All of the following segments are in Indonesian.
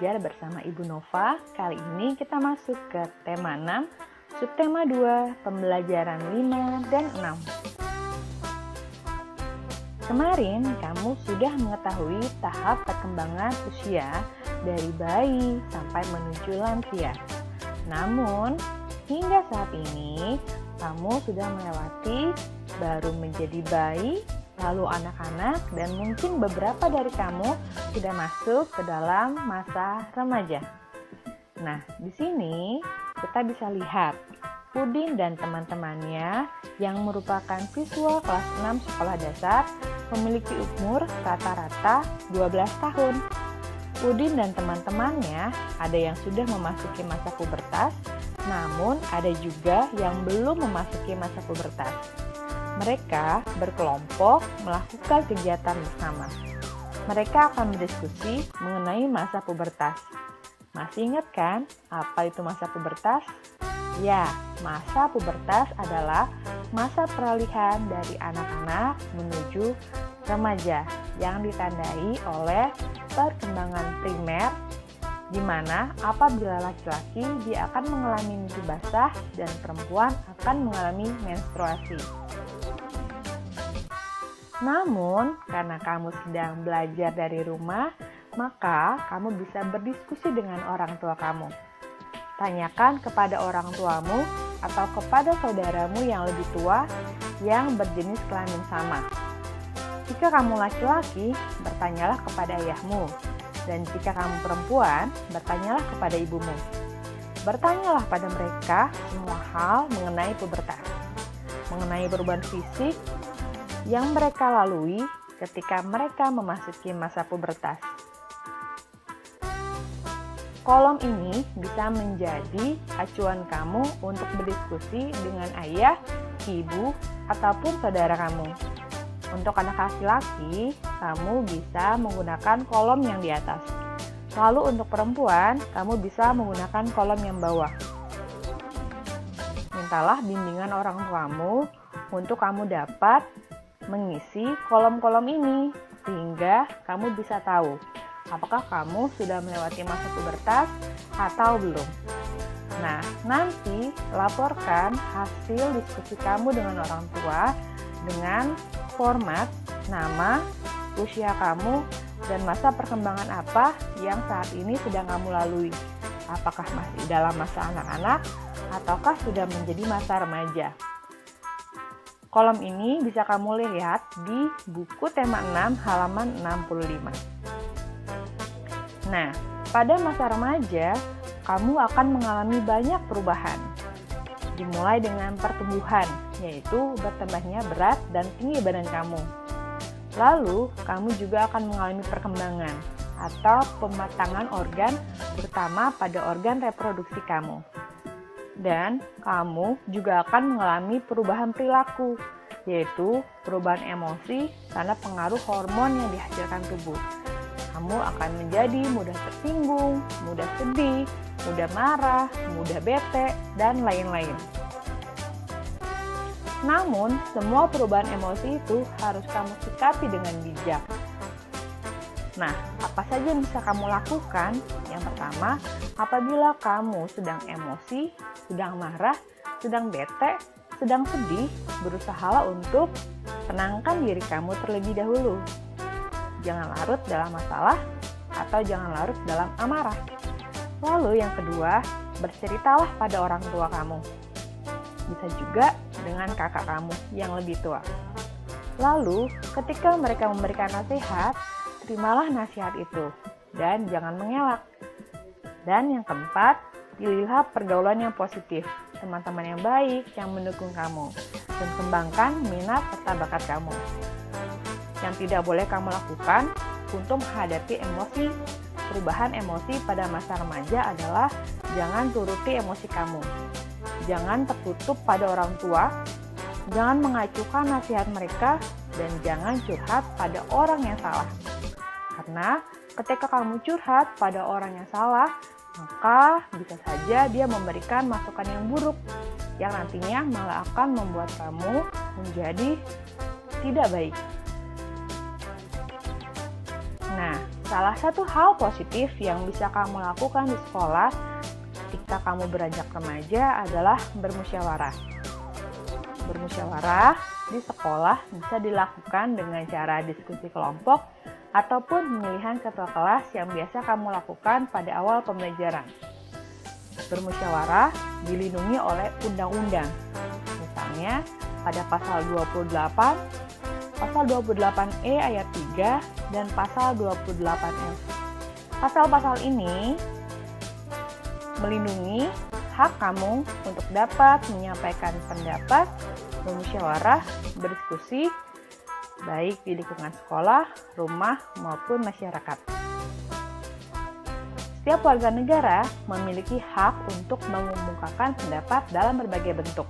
belajar bersama Ibu Nova. Kali ini kita masuk ke tema 6, subtema 2, pembelajaran 5 dan 6. Kemarin kamu sudah mengetahui tahap perkembangan usia dari bayi sampai menuju lansia. Namun, hingga saat ini kamu sudah melewati baru menjadi bayi, lalu anak-anak, dan mungkin beberapa dari kamu sudah masuk ke dalam masa remaja. Nah, di sini kita bisa lihat Udin dan teman-temannya yang merupakan siswa kelas 6 sekolah dasar memiliki umur rata-rata 12 tahun. Udin dan teman-temannya ada yang sudah memasuki masa pubertas, namun ada juga yang belum memasuki masa pubertas. Mereka berkelompok melakukan kegiatan bersama. Mereka akan berdiskusi mengenai masa pubertas. Masih ingat kan apa itu masa pubertas? Ya, masa pubertas adalah masa peralihan dari anak-anak menuju remaja yang ditandai oleh perkembangan primer, di mana apabila laki-laki dia akan mengalami mimpi basah dan perempuan akan mengalami menstruasi. Namun, karena kamu sedang belajar dari rumah, maka kamu bisa berdiskusi dengan orang tua kamu. Tanyakan kepada orang tuamu atau kepada saudaramu yang lebih tua yang berjenis kelamin sama. Jika kamu laki-laki, bertanyalah kepada ayahmu. Dan jika kamu perempuan, bertanyalah kepada ibumu. Bertanyalah pada mereka semua hal mengenai pubertas, mengenai perubahan fisik yang mereka lalui ketika mereka memasuki masa pubertas. Kolom ini bisa menjadi acuan kamu untuk berdiskusi dengan ayah, ibu, ataupun saudara kamu. Untuk anak laki-laki, kamu bisa menggunakan kolom yang di atas. Lalu untuk perempuan, kamu bisa menggunakan kolom yang bawah. Mintalah bimbingan orang tuamu untuk kamu dapat mengisi kolom-kolom ini, sehingga kamu bisa tahu apakah kamu sudah melewati masa pubertas atau belum. Nah, nanti laporkan hasil diskusi kamu dengan orang tua dengan format nama, usia kamu, dan masa perkembangan apa yang saat ini sedang kamu lalui. Apakah masih dalam masa anak-anak ataukah sudah menjadi masa remaja. Kolom ini bisa kamu lihat di buku tema 6 halaman 65. Nah, pada masa remaja, kamu akan mengalami banyak perubahan. Dimulai dengan pertumbuhan, yaitu bertambahnya berat dan tinggi badan kamu. Lalu, kamu juga akan mengalami perkembangan atau pematangan organ, terutama pada organ reproduksi kamu. Dan kamu juga akan mengalami perubahan perilaku, yaitu perubahan emosi karena pengaruh hormon yang dihasilkan tubuh. Kamu akan menjadi mudah tersinggung, mudah sedih, mudah marah, mudah bete, dan lain-lain. Namun, semua perubahan emosi itu harus kamu sikapi dengan bijak. Nah, apa saja yang bisa kamu lakukan? Yang pertama, apabila kamu sedang emosi, sedang marah, sedang bete, sedang sedih, berusahalah untuk tenangkan diri kamu terlebih dahulu. Jangan larut dalam masalah atau jangan larut dalam amarah. Lalu yang kedua, berceritalah pada orang tua kamu. Bisa juga dengan kakak kamu yang lebih tua. Lalu, ketika mereka memberikan nasihat, terimalah nasihat itu dan jangan mengelak. Dan yang keempat, pilihlah pergaulan yang positif, teman-teman yang baik yang mendukung kamu, dan kembangkan minat serta bakat kamu. Yang tidak boleh kamu lakukan untuk menghadapi emosi, perubahan emosi pada masa remaja adalah jangan turuti emosi kamu. Jangan tertutup pada orang tua, jangan mengacuhkan nasihat mereka, dan jangan curhat pada orang yang salah. Karena ketika kamu curhat pada orang yang salah, maka bisa saja dia memberikan masukan yang buruk, yang nantinya malah akan membuat kamu menjadi tidak baik. Nah, Salah satu hal positif yang bisa kamu lakukan di sekolah ketika kamu beranjak remaja adalah bermusyawarah. Bermusyawarah di sekolah bisa dilakukan dengan cara diskusi kelompok ataupun pemilihan ketua kelas yang biasa kamu lakukan pada awal pembelajaran. Bermusyawarah dilindungi oleh undang-undang. Misalnya, pada pasal 28, pasal 28E ayat 3, dan pasal 28F. Pasal-pasal ini melindungi hak kamu untuk dapat menyampaikan pendapat, bermusyawarah, berdiskusi, baik di lingkungan sekolah, rumah, maupun masyarakat. Setiap warga negara memiliki hak untuk mengemukakan pendapat dalam berbagai bentuk.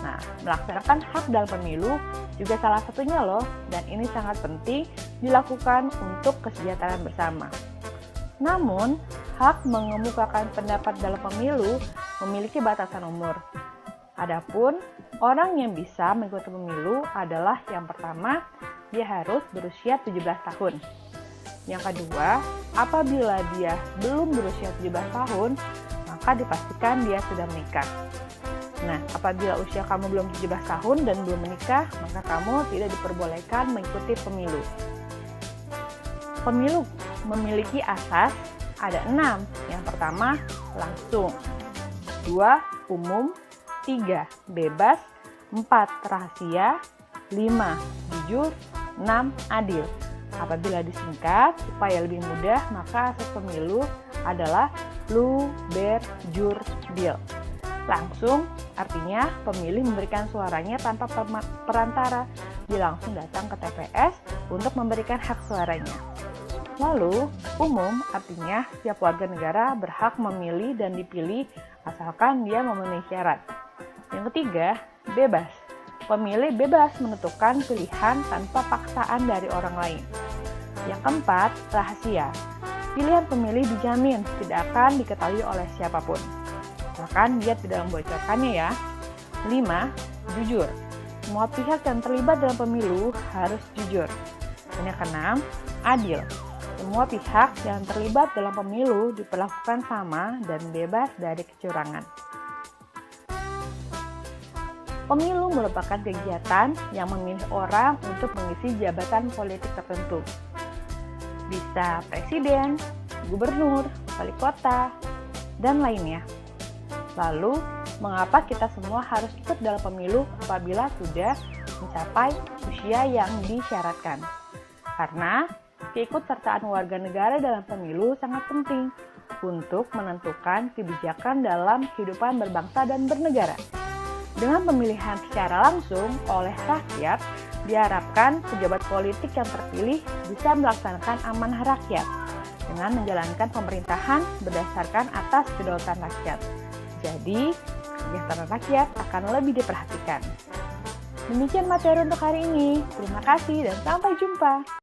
Nah, melaksanakan hak dalam pemilu juga salah satunya loh, dan ini sangat penting dilakukan untuk kesejahteraan bersama. Namun, hak mengemukakan pendapat dalam pemilu memiliki batasan umur. Adapun, orang yang bisa mengikuti pemilu adalah yang pertama, dia harus berusia 17 tahun. Yang kedua, apabila dia belum berusia 17 tahun, maka dipastikan dia sudah menikah. Nah, apabila usia kamu belum 17 tahun dan belum menikah, maka kamu tidak diperbolehkan mengikuti pemilu. Pemilu memiliki asas ada 6. Yang pertama, langsung. 2, umum. 3, bebas. 4, rahasia. 5, jujur. 6, adil. Apabila disingkat, supaya lebih mudah, maka asas pemilu adalah lu-ber-jur-dil. Langsung artinya pemilih memberikan suaranya tanpa perantara. Dia langsung datang ke TPS untuk memberikan hak suaranya. Lalu, umum artinya setiap warga negara berhak memilih dan dipilih asalkan dia memenuhi syarat. Yang ketiga, bebas. Pemilih bebas menentukan pilihan tanpa paksaan dari orang lain. Yang keempat, rahasia. Pilihan pemilih dijamin tidak akan diketahui oleh siapapun. Bahkan dia tidak membocorkannya ya. 5, jujur. Semua pihak yang terlibat dalam pemilu harus jujur. Dan yang keenam, adil. Semua pihak yang terlibat dalam pemilu diperlakukan sama dan bebas dari kecurangan. Pemilu merupakan kegiatan yang memilih orang untuk mengisi jabatan politik tertentu. Bisa presiden, gubernur, wali kota, dan lainnya. Lalu, mengapa kita semua harus ikut dalam pemilu apabila sudah mencapai usia yang disyaratkan? Karena keikutsertaan warga negara dalam pemilu sangat penting untuk menentukan kebijakan dalam kehidupan berbangsa dan bernegara. Dengan pemilihan secara langsung oleh rakyat, diharapkan pejabat politik yang terpilih bisa melaksanakan amanah rakyat dengan menjalankan pemerintahan berdasarkan atas kedaulatan rakyat. Jadi, kesejahteraan rakyat akan lebih diperhatikan. Demikian materi untuk hari ini. Terima kasih dan sampai jumpa.